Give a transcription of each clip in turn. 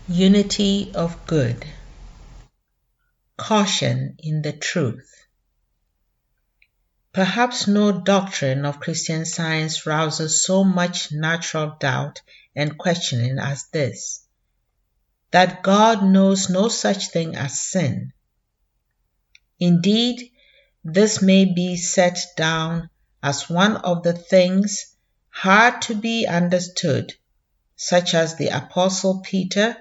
Unity of good. Caution in the truth. Perhaps no doctrine of Christian Science rouses so much natural doubt and questioning as this, that God knows no such thing as sin. Indeed, this may be set down as one of the things hard to be understood, such as the Apostle Peter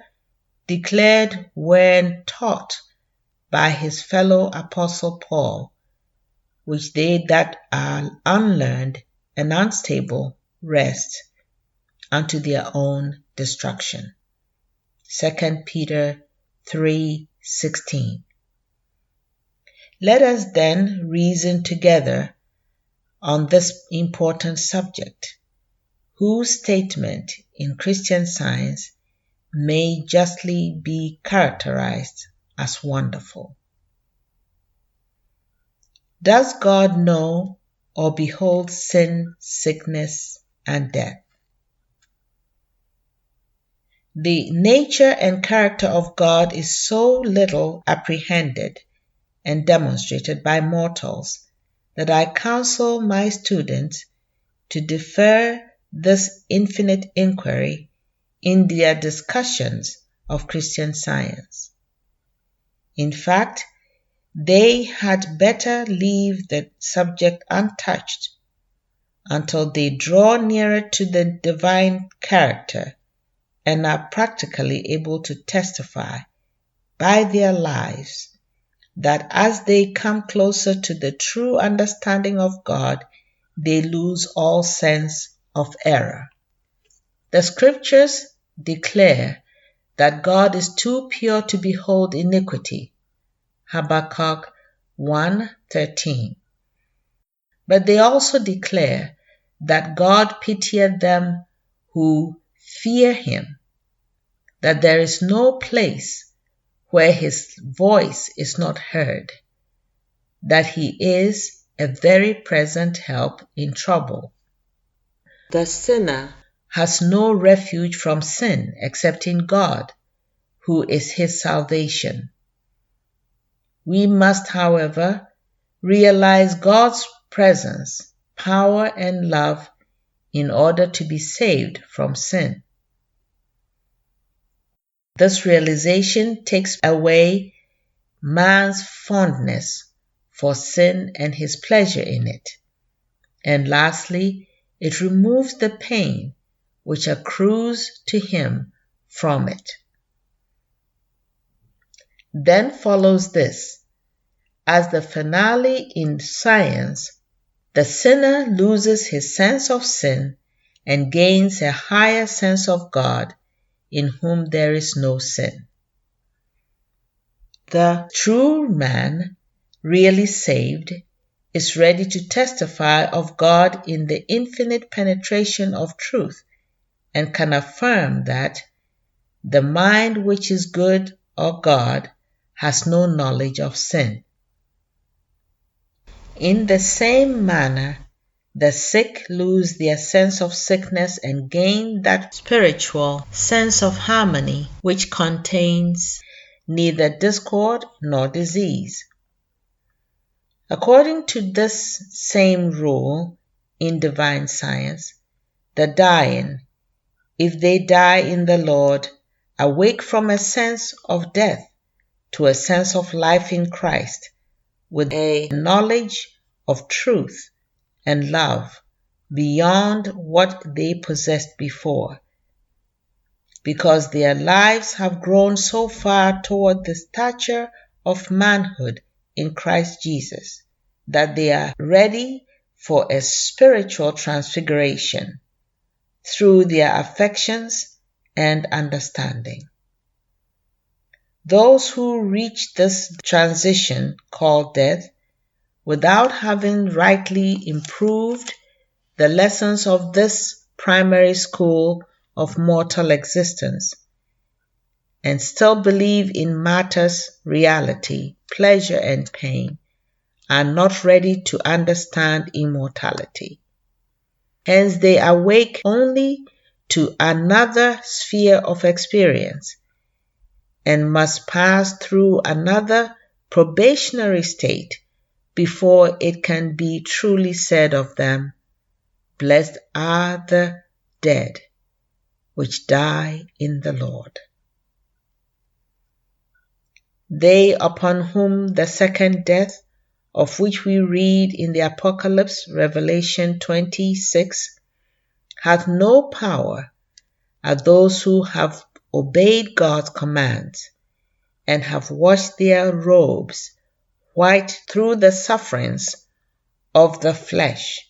declared when taught by his fellow Apostle Paul, which they that are unlearned and unstable wrest unto their own destruction. 2 Peter 3:16. Let us then reason together on this important subject, whose statement in Christian Science may justly be characterized as wonderful. Does God know or behold sin, sickness, and death? The nature and character of God is so little apprehended and demonstrated by mortals that I counsel my students to defer this infinite inquiry in their discussions of Christian Science. In fact, they had better leave the subject untouched until they draw nearer to the divine character and are practically able to testify by their lives that as they come closer to the true understanding of God, they lose all sense of error. The scriptures declare that God is too pure to behold iniquity. Habakkuk 1:13. But they also declare that God pitieth them who fear him, that there is no place where his voice is not heard, that he is a very present help in trouble. The sinner has no refuge from sin except in God, who is his salvation. We must, however, realize God's presence, power, and love in order to be saved from sin. This realization takes away man's fondness for sin and his pleasure in it. And lastly, it removes the pain which accrues to him from it. Then follows this. As the finale in science, the sinner loses his sense of sin and gains a higher sense of God, in whom there is no sin. The true man, really saved, is ready to testify of God in the infinite penetration of truth and can affirm that the mind which is good or God has no knowledge of sin. In the same manner, the sick lose their sense of sickness and gain that spiritual sense of harmony which contains neither discord nor disease. According to this same rule in divine science, the dying, if they die in the Lord, awake from a sense of death to a sense of life in Christ, with a knowledge of truth and love beyond what they possessed before, because their lives have grown so far toward the stature of manhood in Christ Jesus that they are ready for a spiritual transfiguration through their affections and understanding. Those who reach this transition called death, without having rightly improved the lessons of this primary school of mortal existence, and still believe in matter's reality, pleasure, and pain, are not ready to understand immortality. Hence they awake only to another sphere of experience, and must pass through another probationary state before it can be truly said of them, "Blessed are the dead which die in the Lord." They upon whom the second death, of which we read in the Apocalypse, Revelation 26, hath no power, are those who have obeyed God's commands and have washed their robes white through the sufferings of the flesh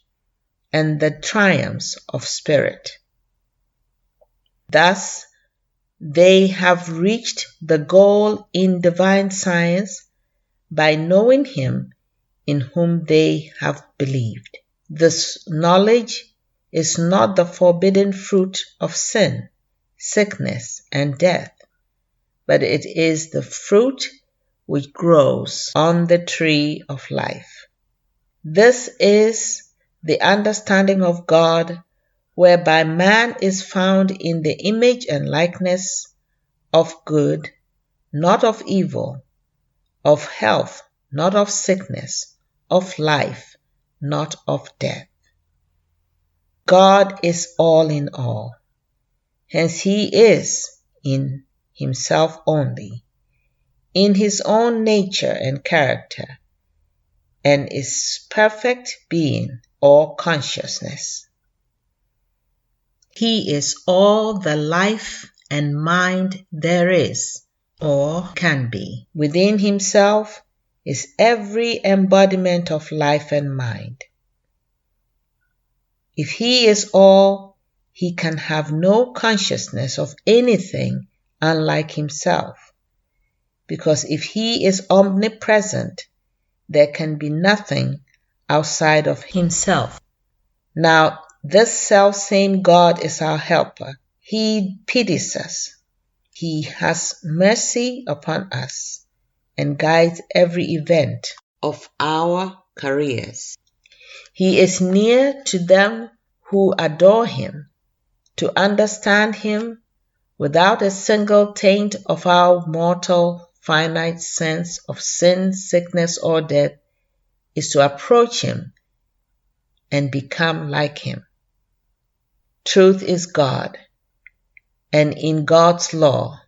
and the triumphs of spirit. Thus, they have reached the goal in divine science by knowing Him in whom they have believed. This knowledge is not the forbidden fruit of sin, sickness, and death, but it is the fruit which grows on the tree of life. This is the understanding of God, whereby man is found in the image and likeness of good, not of evil, of health, not of sickness, of life, not of death. God is all in all. Hence He is in Himself only, in His own nature and character, and is perfect being or consciousness. He is all the life and mind there is or can be. Within Himself is every embodiment of life and mind. If He is all, He can have no consciousness of anything unlike Himself, because if He is omnipresent, there can be nothing outside of Himself. Now, this self-same God is our helper. He pities us. He has mercy upon us and guides every event of our careers. He is near to them who adore Him. To understand Him without a single taint of our mortal, finite sense of sin, sickness, or death is to approach Him and become like Him. Truth is God, and in God's law,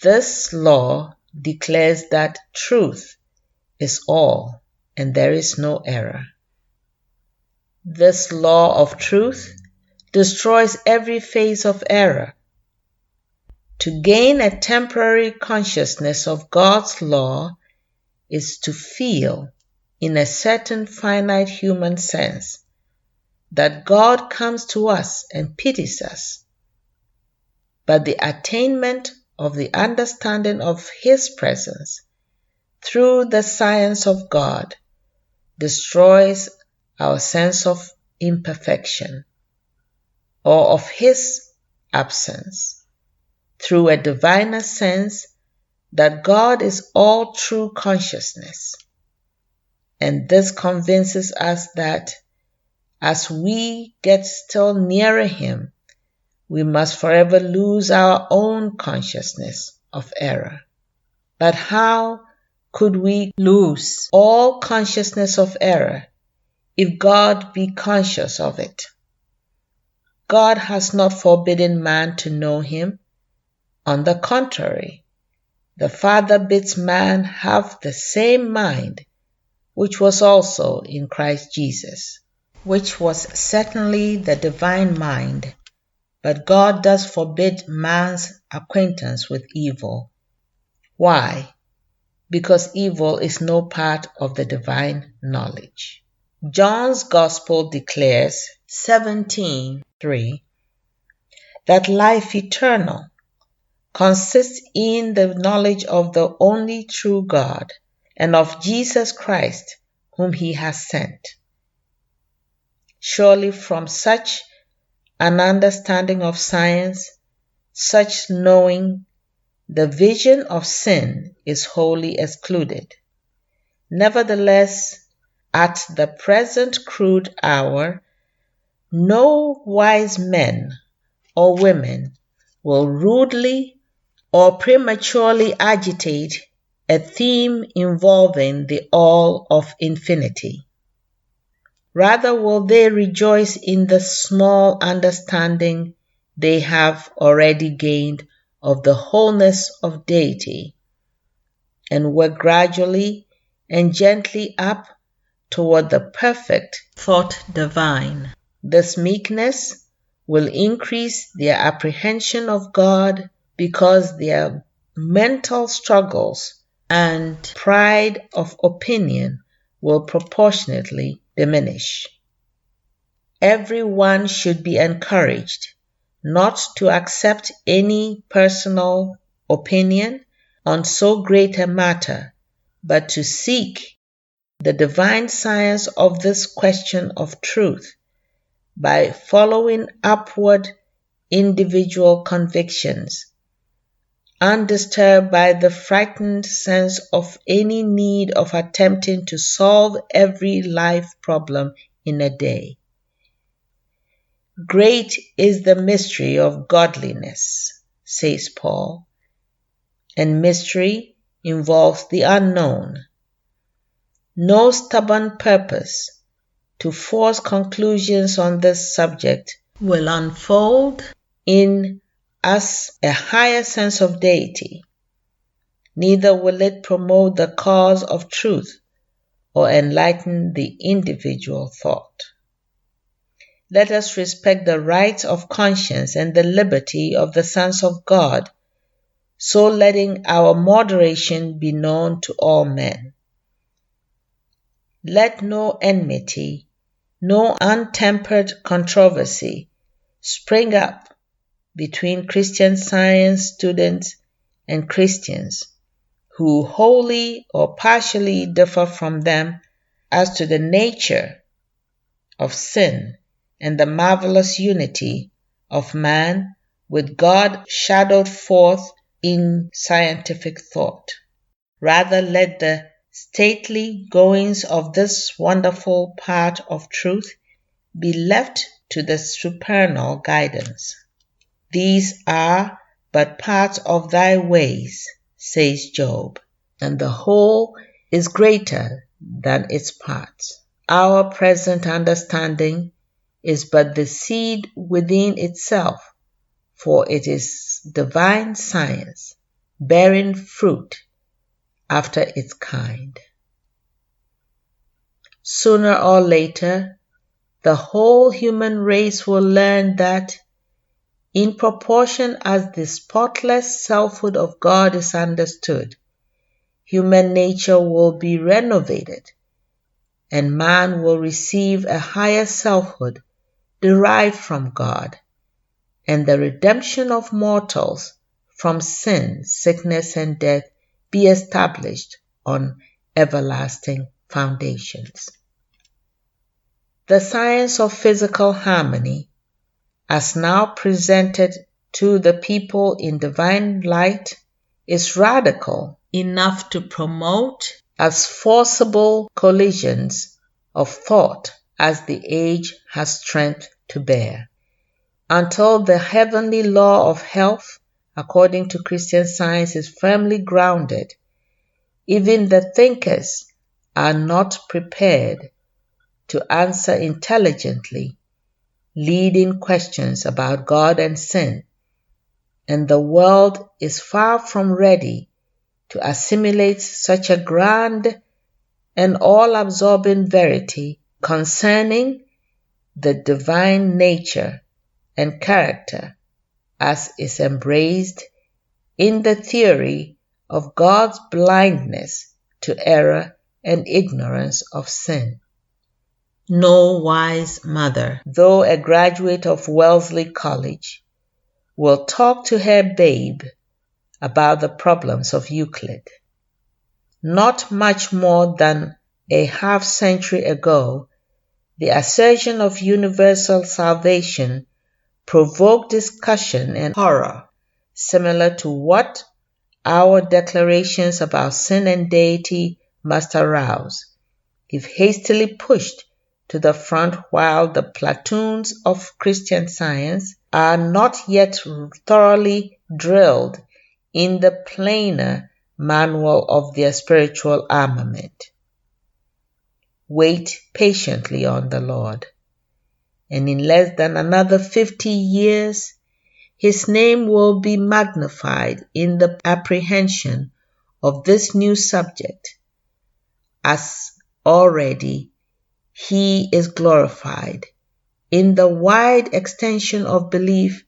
this law declares that truth is all and there is no error. This law of truth destroys every phase of error. To gain a temporary consciousness of God's law is to feel, in a certain finite human sense, that God comes to us and pities us. But the attainment of the understanding of His presence through the science of God destroys our sense of imperfection or of His absence through a diviner sense that God is all true consciousness. And this convinces us that as we get still nearer Him, we must forever lose our own consciousness of error. But how could we lose all consciousness of error if God be conscious of it? God has not forbidden man to know Him. On the contrary, the Father bids man have the same mind which was also in Christ Jesus, which was certainly the divine mind, but God does forbid man's acquaintance with evil. Why? Because evil is no part of the divine knowledge. John's Gospel declares, 17:3, that life eternal consists in the knowledge of the only true God and of Jesus Christ, whom He has sent. Surely from such an understanding of science, such knowing, the vision of sin is wholly excluded. Nevertheless, at the present crude hour, no wise men or women will rudely or prematurely agitate a theme involving the all of infinity. Rather will they rejoice in the small understanding they have already gained of the wholeness of deity, and work gradually and gently up toward the perfect thought divine. This meekness will increase their apprehension of God, because their mental struggles and pride of opinion will proportionately diminish. Everyone should be encouraged not to accept any personal opinion on so great a matter, but to seek the divine science of this question of truth by following upward individual convictions, undisturbed by the frightened sense of any need of attempting to solve every life problem in a day. Great is the mystery of godliness, says Paul, and mystery involves the unknown. No stubborn purpose to force conclusions on this subject will unfold in us a higher sense of deity, neither will it promote the cause of truth or enlighten the individual thought. Let us respect the rights of conscience and the liberty of the sons of God, so letting our moderation be known to all men. Let no enmity, no untempered controversy spring up between Christian Science students and Christians who wholly or partially differ from them as to the nature of sin and the marvelous unity of man with God shadowed forth in scientific thought. Rather, let the stately goings of this wonderful part of truth be left to the supernal guidance. These are but parts of thy ways, says Job, and the whole is greater than its parts. Our present understanding is but the seed within itself, for it is divine science, bearing fruit after its kind. Sooner or later, the whole human race will learn that, in proportion as the spotless selfhood of God is understood, human nature will be renovated, and man will receive a higher selfhood derived from God, and the redemption of mortals from sin, sickness, and death be established on everlasting foundations. The science of physical harmony, as now presented to the people in divine light, is radical enough to promote as forcible collisions of thought as the age has strength to bear. Until the heavenly law of health, according to Christian Science, is firmly grounded, even the thinkers are not prepared to answer intelligently leading questions about God and sin, and the world is far from ready to assimilate such a grand and all-absorbing verity concerning the divine nature and character as is embraced in the theory of God's blindness to error and ignorance of sin. No wise mother, though a graduate of Wellesley College, will talk to her babe about the problems of Euclid. Not much more than a half-century ago, the assertion of universal salvation provoked discussion and horror, similar to what our declarations about sin and deity must arouse, if hastily pushed to the front while the platoons of Christian Science are not yet thoroughly drilled in the plainer manual of their spiritual armament. Wait patiently on the Lord, and in less than another 50 years, His name will be magnified in the apprehension of this new subject, as already He is glorified in the wide extension of belief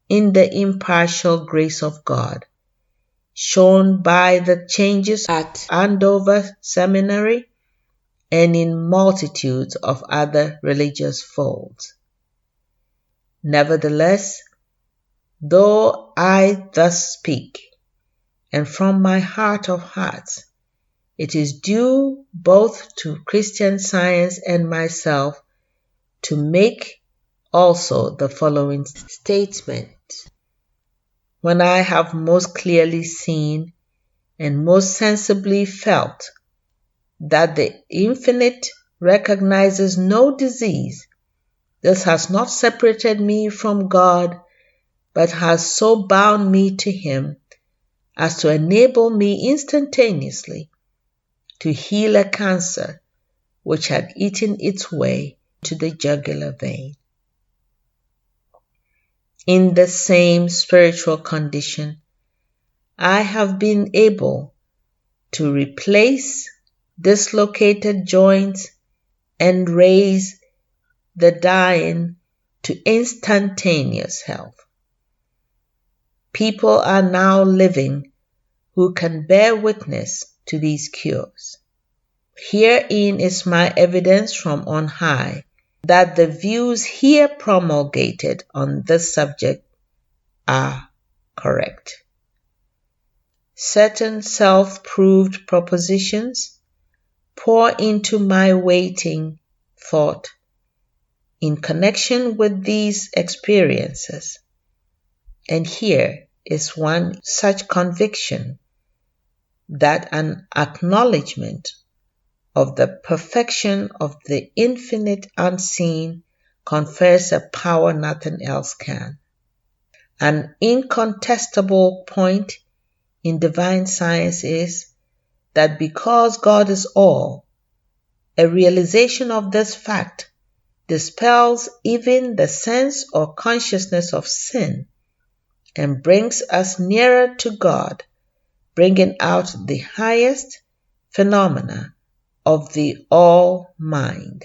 in the impartial grace of God, shown by the changes at Andover Seminary and in multitudes of other religious folds. Nevertheless, though I thus speak, and from my heart of hearts, it is due both to Christian Science and myself to make also the following statement. When I have most clearly seen and most sensibly felt that the Infinite recognizes no disease, this has not separated me from God, but has so bound me to Him as to enable me instantaneously to heal a cancer which had eaten its way to the jugular vein. In the same spiritual condition, I have been able to replace dislocated joints and raise the dying to instantaneous health. People are now living who can bear witness to these cures. Herein is my evidence from on high that the views here promulgated on this subject are correct. Certain self-proved propositions pour into my waiting thought in connection with these experiences, and here is one such conviction, that an acknowledgement of the perfection of the infinite unseen confers a power nothing else can. An incontestable point in divine science is that because God is all, a realization of this fact dispels even the sense or consciousness of sin and brings us nearer to God, bringing out the highest phenomena of the all mind.